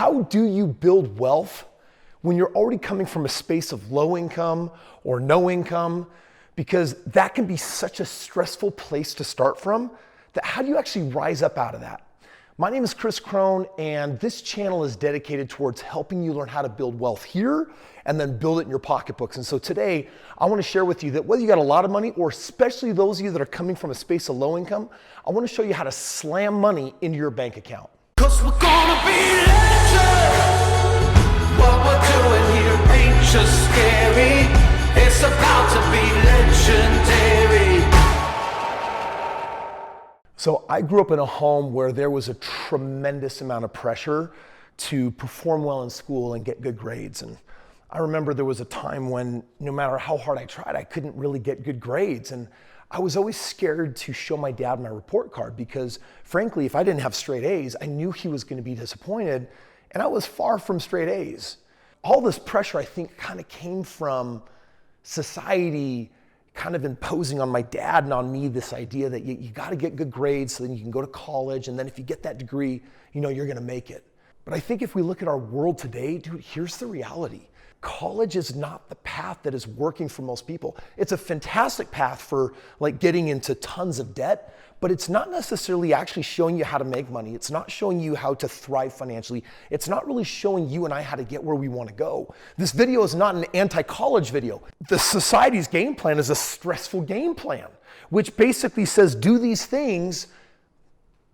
how do you build wealth when you're already coming from a space of low income or no income? Because that can be such a stressful place to start from, that how do you actually rise up out of that? My name is Chris Crone, and this channel is dedicated towards helping you learn how to build wealth here and then build it in your pocketbooks. And so today, I want to share with you that whether you got a lot of money, or especially those of you that are coming from a space of low income, I want to show you how to slam money into your bank account. 'Cause we're gonna be legends. What we're doing here ain't just scary. It's about to be legendary. So I grew up in a home where there was a tremendous amount of pressure to perform well in school and get good grades. And I remember there was a time when no matter how hard I tried, I couldn't really get good grades. And I was always scared to show my dad my report card because frankly, if I didn't have straight A's, I knew he was going to be disappointed. And I was far from straight A's. All this pressure, I think, kind of came from society kind of imposing on my dad and on me this idea that you got to get good grades so then you can go to college, and then if you get that degree, you're going to make it. But I think if we look at our world today, dude, here's the reality. College is not the path that is working for most people. It's a fantastic path for like getting into tons of debt, but it's not necessarily actually showing you how to make money. It's not showing you how to thrive financially. It's not really showing you and I how to get where we want to go. This video is not an anti-college video. The society's game plan is a stressful game plan, which basically says do these things,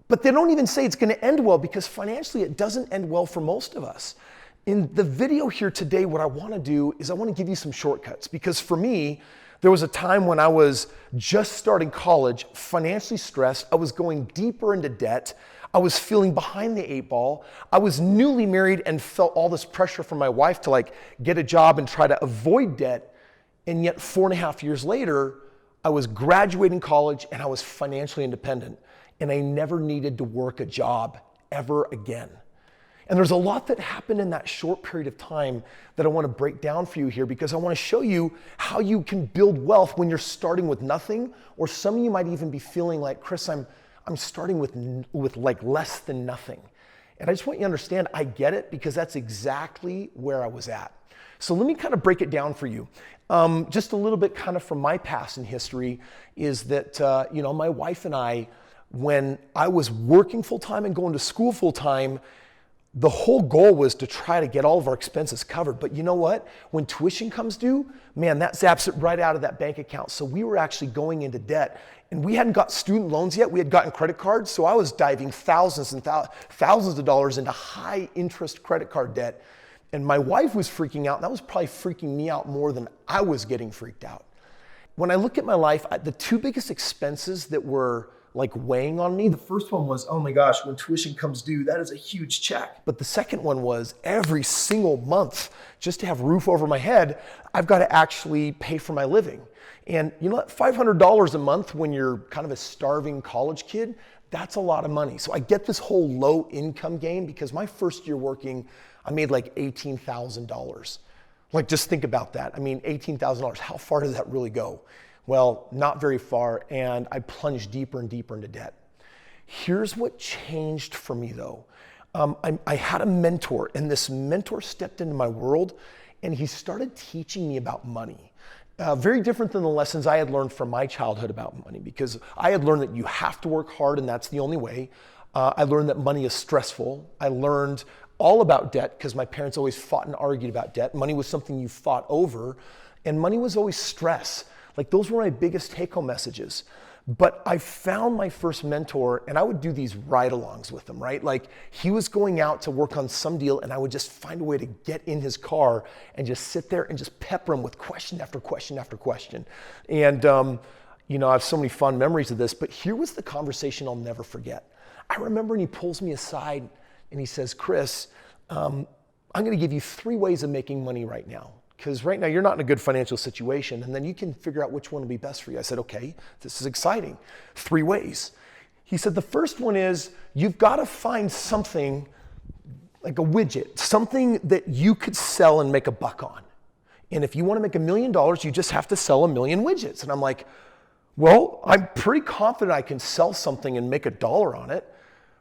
but they don't even say it's going to end well, because financially it doesn't end well for most of us. In the video here today, what I want to do is I want to give you some shortcuts, because for me, there was a time when I was just starting college, financially stressed. I was going deeper into debt. I was feeling behind the eight ball. I was newly married and felt all this pressure from my wife to like get a job and try to avoid debt. And yet 4.5 years later, I was graduating college and I was financially independent, and I never needed to work a job ever again. And there's a lot that happened in that short period of time that I want to break down for you here, because I want to show you how you can build wealth when you're starting with nothing, or some of you might even be feeling like, Chris, I'm starting with like less than nothing. And I just want you to understand, I get it, because that's exactly where I was at. So let me kind of break it down for you. Just a little bit kind of from my past and history is that, my wife and I, when I was working full-time and going to school full-time, the whole goal was to try to get all of our expenses covered. But you know what? When tuition comes due, man, that zaps it right out of that bank account. So we were actually going into debt, and we hadn't got student loans yet. We had gotten credit cards. So I was diving thousands and thousands of dollars into high interest credit card debt. And my wife was freaking out. That was probably freaking me out more than I was getting freaked out. When I look at my life, the two biggest expenses that were like weighing on me, the first one was, oh my gosh, when tuition comes due, that is a huge check. But the second one was every single month, just to have a roof over my head, I've got to actually pay for my living. And you know what, $500 a month when you're kind of a starving college kid, that's a lot of money. So I get this whole low income game, because my first year working, I made like $18,000. Like, just think about that. I mean, $18,000, how far does that really go? Well, not very far, and I plunged deeper and deeper into debt. Here's what changed for me though. I had a mentor, and this mentor stepped into my world, and he started teaching me about money. Very different than the lessons I had learned from my childhood about money, because I had learned that you have to work hard and that's the only way. I learned that money is stressful. I learned all about debt because my parents always fought and argued about debt. Money was something you fought over, and money was always stress. Like, those were my biggest take-home messages. But I found my first mentor, and I would do these ride-alongs with him, right? Like, he was going out to work on some deal, and I would just find a way to get in his car and just sit there and just pepper him with question after question after question. And, I have so many fond memories of this, but here was the conversation I'll never forget. I remember when he pulls me aside and he says, Chris, I'm going to give you 3 ways of making money right now. Because right now you're not in a good financial situation, and then you can figure out which one will be best for you. I said, okay, this is exciting. 3 ways. He said, the first one is you've got to find something like a widget, something that you could sell and make a buck on. And if you want to make $1 million, you just have to sell 1 million widgets. And I'm like, well, I'm pretty confident I can sell something and make $1 on it.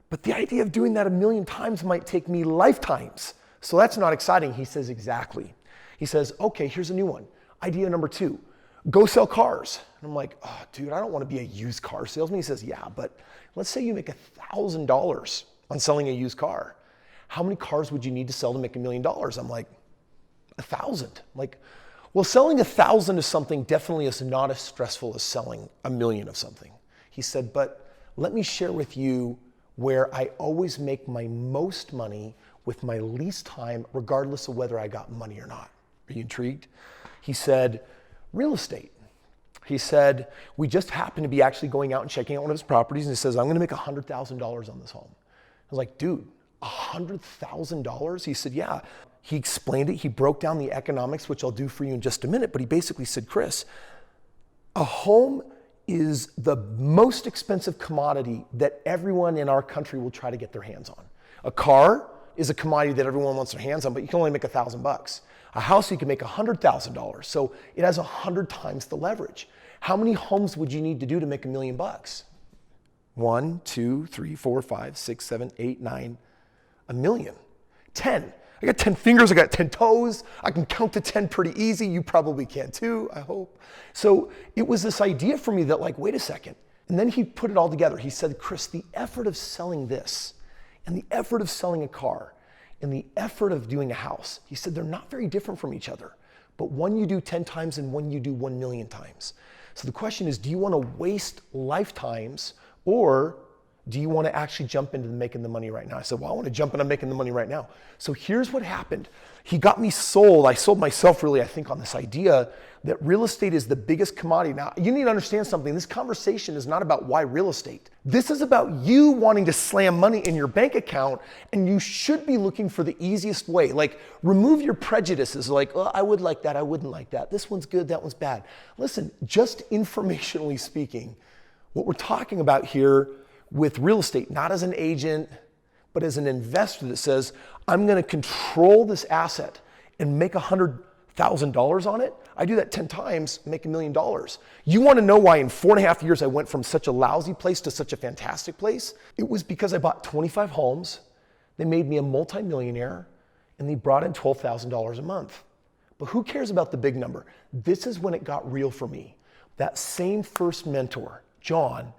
but the idea of doing that 1,000,000 times might take me lifetimes. So that's not exciting. He says, exactly. He says, okay, here's a new one. Idea number 2, go sell cars. And I'm like, oh, dude, I don't want to be a used car salesman. He says, yeah, but let's say you make $1,000 on selling a used car. How many cars would you need to sell to make $1,000,000? I'm like, 1,000. Like, well, selling 1,000 of something definitely is not as stressful as selling 1,000,000 of something. He said, but let me share with you where I always make my most money with my least time, regardless of whether I got money or not. Are you intrigued? He said, real estate. He said, we just happened to be actually going out and checking out one of his properties, and he says, I'm gonna make $100,000 on this home. I was like, dude, $100,000? He said, yeah. He explained it. He broke down the economics, which I'll do for you in just a minute, but he basically said, Chris, a home is the most expensive commodity that everyone in our country will try to get their hands on. A car is a commodity that everyone wants their hands on, but you can only make $1,000. A house, you can make $100,000. So it has 100 times the leverage. How many homes would you need to do to make $1,000,000? 1, 2, 3, 4, 5, 6, 7, 8, 9, 1,000,000. 10. I got 10 fingers, I got 10 toes. I can count to 10 pretty easy. You probably can too, I hope. So it was this idea for me that like, wait a second. And then he put it all together. He said, Chris, the effort of selling this and the effort of selling a car and the effort of doing a house, he said, they're not very different from each other, but one you do 10 times and one you do 1,000,000 times. So the question is, do you want to waste lifetimes, or do you want to actually jump into making the money right now? I said, well, I want to jump into making the money right now. So here's what happened. He got me sold. I sold myself really, I think, on this idea that real estate is the biggest commodity. Now, you need to understand something. This conversation is not about why real estate. This is about you wanting to slam money in your bank account, and you should be looking for the easiest way. Like, remove your prejudices. Like, oh, I would like that, I wouldn't like that. This one's good, that one's bad. Listen, just informationally speaking, what we're talking about here with real estate, not as an agent, but as an investor that says, I'm gonna control this asset and make $100,000 on it. I do that 10 times, make $1,000,000. You wanna know why in 4.5 years I went from such a lousy place to such a fantastic place? It was because I bought 25 homes, they made me a multimillionaire, and they brought in $12,000 a month. But who cares about the big number? This is when it got real for me. That same first mentor, John,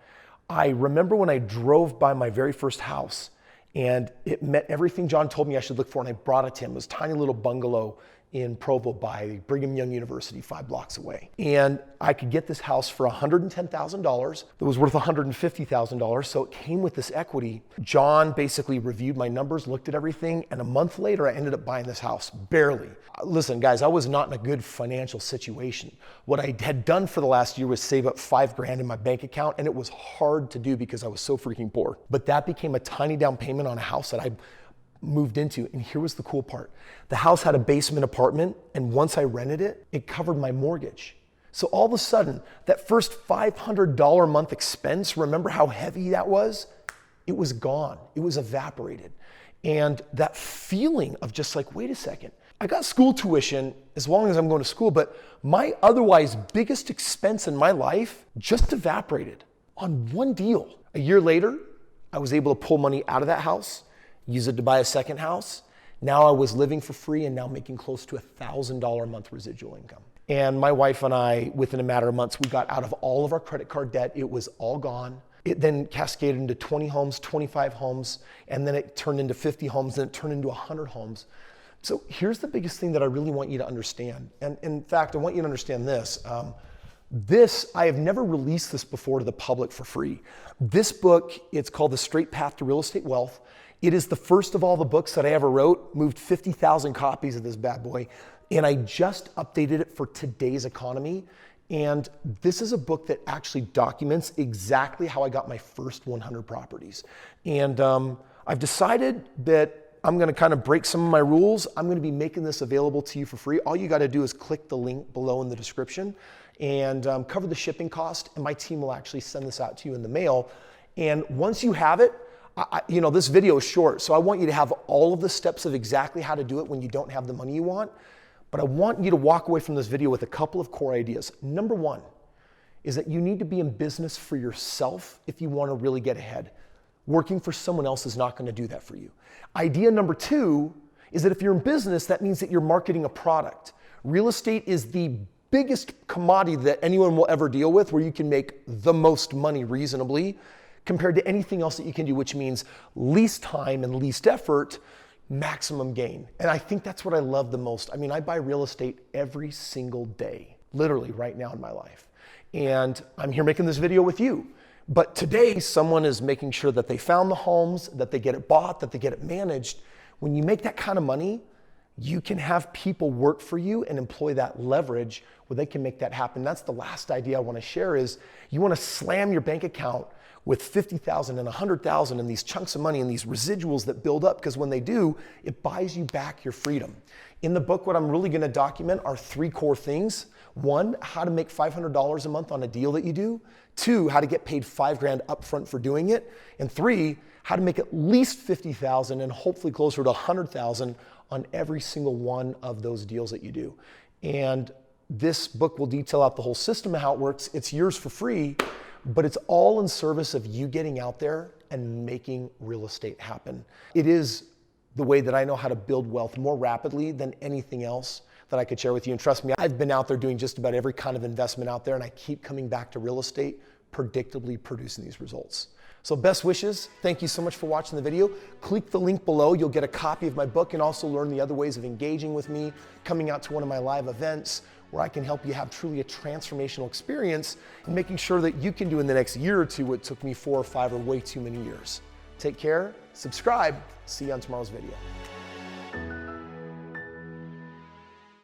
I remember when I drove by my very first house and it met everything John told me I should look for, and I brought it to him. It was a tiny little bungalow in Provo by Brigham Young University, 5 blocks away. And I could get this house for $110,000. It was worth $150,000, so it came with this equity. John basically reviewed my numbers, looked at everything, and a month later I ended up buying this house, barely. Listen, guys, I was not in a good financial situation. What I had done for the last year was save up $5,000 in my bank account, and it was hard to do because I was so freaking poor. But that became a tiny down payment on a house that I moved into. And here was the cool part. The house had a basement apartment, and once I rented it, it covered my mortgage. So all of a sudden, that first $500 a month expense, remember how heavy that was? It was gone. It was evaporated. And that feeling of just like, wait a second, I got school tuition as long as I'm going to school, but my otherwise biggest expense in my life just evaporated on one deal. A year later, I was able to pull money out of that house, use it to buy a second house. Now I was living for free and now making close to $1,000 a month residual income. And my wife and I, within a matter of months, we got out of all of our credit card debt. It was all gone. It then cascaded into 20 homes, 25 homes, and then it turned into 50 homes, then it turned into 100 homes. So here's the biggest thing that I really want you to understand. And in fact, I want you to understand this. I have never released this before to the public for free. This book, it's called The Straight Path to Real Estate Wealth. It is the first of all the books that I ever wrote, moved 50,000 copies of this bad boy, and I just updated it for today's economy. And this is a book that actually documents exactly how I got my first 100 properties. And I've decided that I'm gonna kind of break some of my rules. I'm gonna be making this available to you for free. All you gotta do is click the link below in the description and cover the shipping cost, and my team will actually send this out to you in the mail. And once you have it, this video is short, so I want you to have all of the steps of exactly how to do it when you don't have the money you want. But I want you to walk away from this video with a couple of core ideas. Number one is that you need to be in business for yourself if you want to really get ahead. Working for someone else is not going to do that for you. Idea number 2 is that if you're in business, that means that you're marketing a product. Real estate is the biggest commodity that anyone will ever deal with, where you can make the most money reasonably compared to anything else that you can do, which means least time and least effort, maximum gain. And I think that's what I love the most. I mean, I buy real estate every single day, literally right now in my life. And I'm here making this video with you. But today, someone is making sure that they found the homes, that they get it bought, that they get it managed. When you make that kind of money, you can have people work for you and employ that leverage where they can make that happen. That's the last idea I want to share is you want to slam your bank account with 50,000 and 100,000 and these chunks of money and these residuals that build up, because when they do, it buys you back your freedom. In the book, what I'm really going to document are 3 core things. 1, how to make $500 a month on a deal that you do. 2, how to get paid $5,000 upfront for doing it. And 3, how to make at least 50,000 and hopefully closer to 100,000 on every single one of those deals that you do. And this book will detail out the whole system of how it works. It's yours for free, but it's all in service of you getting out there and making real estate happen. It is the way that I know how to build wealth more rapidly than anything else that I could share with you. And trust me, I've been out there doing just about every kind of investment out there, and I keep coming back to real estate, predictably producing these results. So best wishes. Thank you so much for watching the video. Click the link below. You'll get a copy of my book and also learn the other ways of engaging with me, coming out to one of my live events where I can help you have truly a transformational experience and making sure that you can do in the next year or 2 what took me 4 or 5 or way too many years. Take care, subscribe, see you on tomorrow's video.